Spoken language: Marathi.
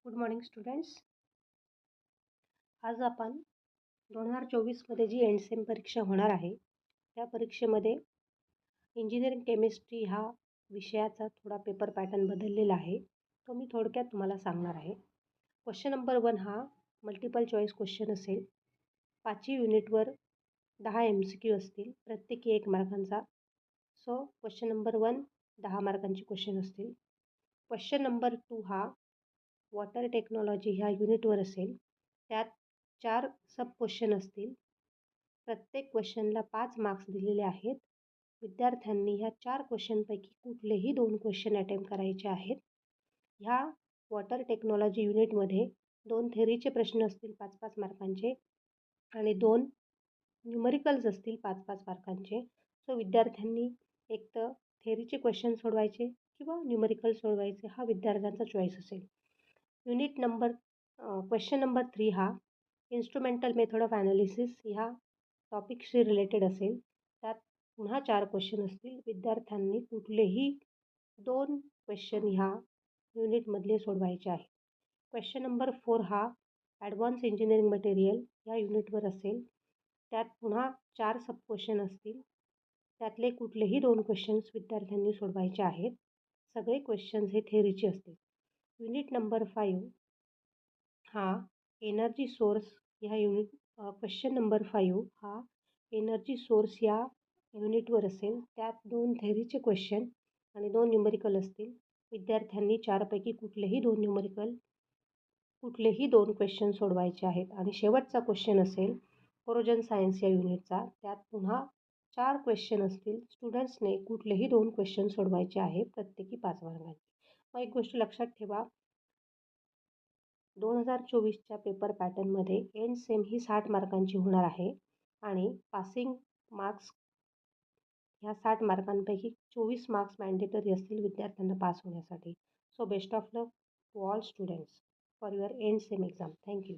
Good morning students. आज आपण 2024मध्ये जी एंड सेम परीक्षा होणार आहे त्या परीक्षेमध्ये इंजिनिअरिंग केमिस्ट्री हा विषयाचा थोडा पेपर पॅटर्न बदललेला आहे, तो मी थोडक्यात तुम्हाला सांगणार आहे. क्वेश्चन नंबर 1 हा मल्टिपल चॉईस क्वेश्चन असेल. 5 युनिटवर 10 MCQ असतील, प्रत्येकी 1 मार्कांचा. सो क्वेश्चन नंबर 1 10 मार्कांचे क्वेश्चन असतील. क्वेश्चन नंबर 2 हा वॉटर टेक्नॉलॉजी ह्या युनिटवर असेल. त्यात 4 सब क्वेश्चन असतील. प्रत्येक क्वेश्चनला 5 मार्क्स दिलेले आहेत. विद्यार्थ्यांनी ह्या 4 क्वेश्चनपैकी कुठलेही 2 क्वेश्चन अटेम्प्ट करायचे आहेत. ह्या वॉटर टेक्नॉलॉजी युनिटमध्ये 2 थेअरीचे प्रश्न असतील 5-5 मार्कांचे आणि 2 न्यूमरिकल्स असतील 5-5 मार्कांचे. सो विद्यार्थ्यांनी एक तर थेअरीचे क्वेश्चन सोडवायचे किंवा न्यूमरिकल सोडवायचे, हा विद्यार्थ्यांचा चॉईस असेल. क्वेश्चन नंबर 3 हा इन्स्ट्रुमेंटल मेथड ऑफ ॲनालिसिस ह्या टॉपिकशी रिलेटेड असेल. त्यात पुन्हा 4 क्वेश्चन असतील. विद्यार्थ्यांनी कुठलेही 2 क्वेश्चन ह्या युनिटमधले सोडवायचे आहेत. क्वेश्चन नंबर 4 हा ॲडव्हान्स इंजिनिअरिंग मटेरियल ह्या युनिटवर असेल. त्यात पुन्हा 4 सब क्वेश्चन असतील. त्यातले कुठलेही 2 क्वेश्चन्स विद्यार्थ्यांनी सोडवायचे आहेत. सगळे क्वेश्चन्स हे थेअरीचे असतील. युनिट नंबर 5 हा एनर्जी सोर्स ह्या क्वेश्चन नंबर 5 हा एनर्जी सोर्स या युनिटवर असेल. त्यात 2 थेअरीचे क्वेश्चन आणि 2 न्यूमरिकल असतील. विद्यार्थ्यांनी 4 पैकी कुठलेही 2 क्वेश्चन सोडवायचे आहेत. आणि शेवटचा क्वेश्चन असेल कोरोजन सायन्स या युनिटचा. त्यात पुन्हा 4 क्वेश्चन असतील. स्टुडंट्सने कुठलेही 2 क्वेश्चन सोडवायचे आहे, प्रत्येकी 5 मार्कांचे. मग एक गोष्ट लक्षात ठेवा, 2024च्या पेपर पॅटर्नमध्ये एंड सेम ही 60 मार्कांची होणार आहे आणि पासिंग मार्क्स ह्या 60 मार्कांपैकी 24 मार्क्स मॅन्डेटरी असतील विद्यार्थ्यांना पास होण्यासाठी. So best of luck to all students for your end sem exam. Thank you.